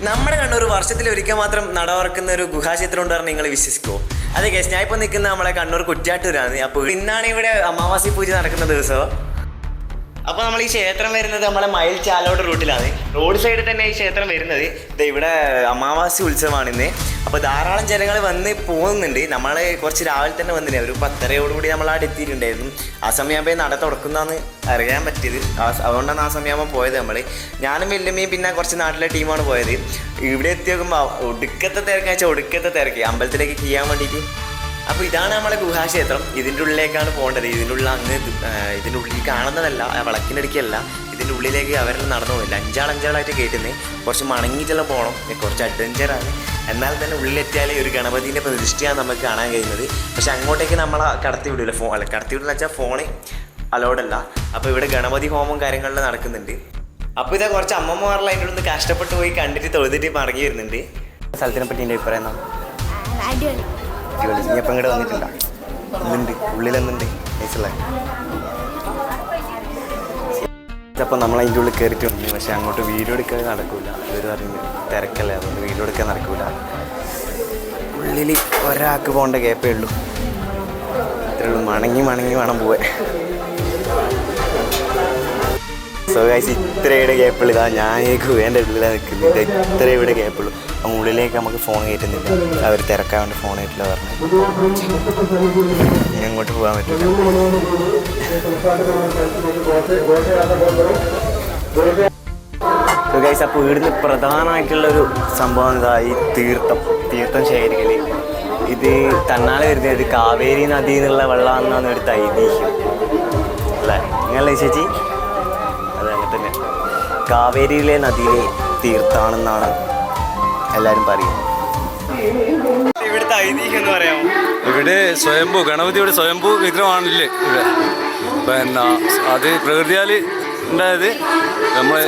നമ്മുടെ കണ്ണൂർ വർഷത്തിലൊരിക്കൽ മാത്രം നട തുറക്കുന്ന ഒരു ഗുഹാക്ഷേത്രം ഉണ്ട് പറഞ്ഞാൽ നിങ്ങൾ വിശ്വസിക്കുമോ? അതെ ഗൈസ്, ഞാൻ ഇപ്പോൾ നിൽക്കുന്ന നമ്മളെ കണ്ണൂർ കുറ്റ്യാട്ടൂരാണ്. അപ്പോൾ ഇന്നാണ് ഇവിടെ അമാവാസി പൂജ നടക്കുന്ന ദിവസം. അപ്പോൾ നമ്മൾ ഈ ക്ഷേത്രം വരുന്നത് നമ്മളെ മയിൽ ചാലോട് റൂട്ടിലാണ്. റോഡ് സൈഡിൽ തന്നെ ഈ ക്ഷേത്രം വരുന്നത്. ഇവിടെ അമാവാസി ഉത്സവമാണ് ഇന്ന്. അപ്പോൾ ധാരാളം ജനങ്ങൾ വന്ന് പോകുന്നുണ്ട്. നമ്മൾ കുറച്ച് രാവിലെ തന്നെ വന്നില്ലേ, ഒരു 10:30യോടുകൂടി നമ്മൾ അവിടെ എത്തിയിട്ടുണ്ടായിരുന്നു. ആ സമയമാകുമ്പോൾ നട തുറക്കുന്നതാണ് അറിയാൻ പറ്റിയത്. അതുകൊണ്ടാണ് ആ സമയമാകുമ്പോൾ പോയത്. ഞാനും വല്യമ്മയും പിന്നെ കുറച്ച് നാട്ടിലെ ടീമാണ് പോയത്. ഇവിടെ എത്തി നോക്കുമ്പോൾ ഒടുക്കത്തെ തിരക്കാണെന്ന് വെച്ചാൽ ഒടുക്കത്തെ തിരക്ക് അമ്പലത്തിലേക്ക് ചെയ്യാൻ വേണ്ടിയിട്ട്. അപ്പോൾ ഇതാണ് നമ്മളെ ഗുഹാക്ഷേത്രം. ഇതിൻ്റെ ഉള്ളിലേക്കാണ് പോകേണ്ടത്. ഇതിൻ്റെ ഉള്ളിൽ കാണുന്നതല്ല, വിളക്കിനടുക്കല്ല, ഇതിൻ്റെ ഉള്ളിലേക്ക് അവരെല്ലാം നടന്നു പോകില്ല. അഞ്ചാളായിട്ട് കയറ്റുന്നത്. കുറച്ച് മണങ്ങിച്ചെല്ലാം പോകണം, കുറച്ച് അഡ്വഞ്ചറാണ്. എന്നാൽ തന്നെ ഉള്ളിലെത്തിയാലേ ഒരു ഗണപതിൻ്റെ പ്രതിഷ്ഠയാണ് നമുക്ക് കാണാൻ കഴിയുന്നത്. പക്ഷെ അങ്ങോട്ടേക്ക് നമ്മളെ കടത്തി വിടില്ല. കടത്തി വിടില്ല വെച്ചാൽ ഫോണ് അലോഡല്ല. അപ്പോൾ ഇവിടെ ഗണപതി ഹോമം കാര്യങ്ങളിൽ നടക്കുന്നുണ്ട്. അപ്പോൾ ഇതാ കുറച്ച് അമ്മമാരെല്ലാം അതിൻ്റെ ഉള്ളിൽ കഷ്ടപ്പെട്ട് പോയി കണ്ടിട്ട് തൊഴുതിട്ട് മടങ്ങി വരുന്നുണ്ട്. സ്ഥലത്തിനെ പറ്റി എൻ്റെ അഭിപ്രായം എന്താണ്? ഇനിയപ്പം ഇങ്ങോട്ട് വന്നിട്ടില്ല, ഇന്നുണ്ട് ഉള്ളിലെന്നുണ്ട് നൈസല്ലേ. അപ്പോൾ നമ്മൾ അതിൻ്റെ ഉള്ളിൽ കയറിയിട്ട് വന്നു. പക്ഷെ അങ്ങോട്ട് വീഡിയോ എടുക്കാൻ നടക്കില്ല. ഇവർ പറയുന്നത് തിരക്കല്ലേ, അതുകൊണ്ട് വീഡിയോ എടുക്കാൻ നടക്കില്ല. ഉള്ളിൽ ഒരാൾക്ക് പോകേണ്ട ഗ്യാപ്പേ ഉള്ളൂ. അത്രേ ഉള്ളൂ. മണങ്ങി വേണം പോവാൻ. സോ ഗൈസ്, ഇത്രയുടെ ഗ്യാപ്പുള്ളൂ. ഇതാ ഞാൻ ഈ ഗുഹേൻ്റെ ഉള്ളിലാണ് നിൽക്കുന്നത്. ഇത്രയുടെ ഗ്യാപ്പുള്ളൂ. അപ്പം ഉള്ളിലേക്ക് നമുക്ക് ഫോൺ കയറ്റുന്നില്ല. അവർ തിരക്കാൻ വേണ്ടി ഫോൺ കയറ്റില്ല പറഞ്ഞത്. ഇനി അങ്ങോട്ട് പോകാൻ പറ്റില്ല. സോ ഗൈസ്, അപ്പോൾ ഇവിടുന്ന് പ്രധാനമായിട്ടുള്ളൊരു സംഭവം എന്താ, ഈ തീർത്ഥം ശേഖരിക്കൽ. ഇത് തന്നാലെ വരുന്നത്. ഇത് കാവേരി നദി എന്നുള്ള വെള്ളമാണെന്നാണ് എടുത്ത ഐതിഹ്യം അല്ലേ? നിങ്ങളല്ലേ ചേച്ചി? അതങ്ങനെ തന്നെ കാവേരിയിലെ നദിയിലെ തീർത്ഥാണെന്നാണ് എല്ലാവരും പറയുന്നത്. ഇവിടുത്തെ ഐതിഹ്യം എന്ന് പറയാമോ? ഇവിടെ സ്വയംഭൂ ഗണപതിയുടെ സ്വയംഭൂ വിഗ്രഹമാണല്ലേ ഇവിടെ. പിന്നെ അത് പ്രകൃതിയാൽ ഉണ്ടായത്. നമ്മൾ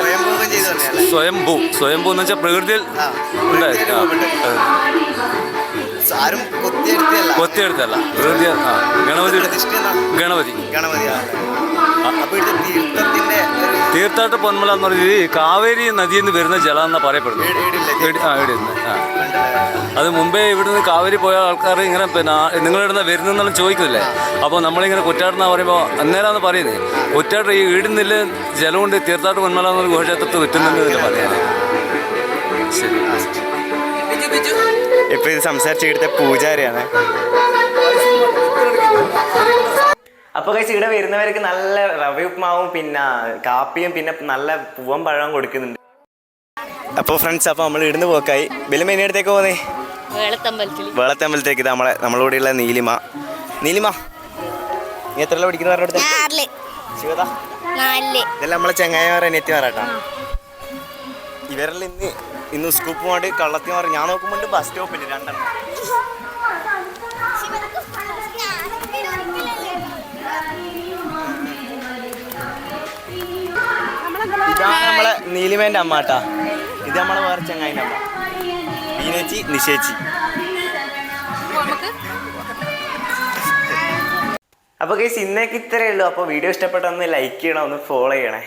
സ്വയംഭൂ എന്ന് വെച്ചാൽ പ്രകൃതിയിൽ ഉണ്ടായത്. കൊത്തിയെടുത്തല്ല, പ്രകൃതി. ഗണപതി തീർത്ഥാട്ട പൊന്മല എന്ന് പറയുന്നത് കാവേരി നദിയിൽ നിന്ന് വരുന്ന ജലം എന്നാണ് പറയപ്പെടുന്നത്. അത് മുമ്പേ ഇവിടുന്ന് കാവേരി പോയ ആൾക്കാർ ഇങ്ങനെ പിന്നെ നിങ്ങളിടുന്ന വരുന്നെന്നാണ് ചോദിക്കുന്നില്ലേ. അപ്പോൾ നമ്മളിങ്ങനെ കുറ്റാട്ടെന്നാണ് പറയുമ്പോൾ അന്നേരമാണ് പറയുന്നത്. കുറ്റാട്ട് ഈ ഇടുന്നില്ല ജലം കൊണ്ട് തീർത്ഥാട്ട പൊന്മല എന്നൊരു ഗുഹക്ഷേത്രത്തിൽ വിറ്റുന്നില്ല പറയാൻ. ശരി. ഇപ്പം ഇത് സംസാരിച്ച് ഇവിടുത്തെ പൂജാരിയാണ്. അപ്പോൾ കഴിച്ച് ഇവിടെ വരുന്നവർക്ക് നല്ല റവ ഉപ്മാവും പിന്നെ കാപ്പിയും പിന്നെ നല്ല പൂവൻ പഴവും കൊടുക്കുന്നുണ്ട്. അപ്പോൾ ഫ്രണ്ട്സ്, അപ്പോൾ നമ്മൾ ഇടുന്ന് പോക്കായി. ബലിമ ഇനി അടുത്തേക്ക് പോകുന്നേ വേളത്തമ്പലത്തേക്ക്. ഇത് നമ്മളോടെയുള്ള നീലിമ. നീ എത്രല്ല പഠിക്കുന്ന പറഞ്ഞ ശിവത? ഇതെല്ലാം നമ്മളെ ചെങ്ങായിമാരെ നെറ്റിമാറാട്ടാ. ഇവരെല്ലാം ഇന്ന് സ്കൂപ്പ് പോകാണ്ട് കള്ളത്തി മാറി. ഞാൻ നോക്കുമ്പോൾ ബസ് സ്റ്റോപ്പിൽ രണ്ടെണ്ണം. ഇതാണ് നമ്മളെ നീലിമേൻ്റെ അമ്മ കേട്ടാ. ഇത് നമ്മളെ വേറെ ചങ്ങായിൻ്റെ അമ്മ, ബീനേച്ചി നിശേച്ചി. അപ്പോൾ ഗൈസ്, ഇന്നേക്ക് ഇത്രയേ ഉള്ളൂ. അപ്പോൾ വീഡിയോ ഇഷ്ടപ്പെട്ടൊന്ന് ലൈക്ക് ചെയ്യണം, ഒന്ന് ഫോളോ ചെയ്യണേ.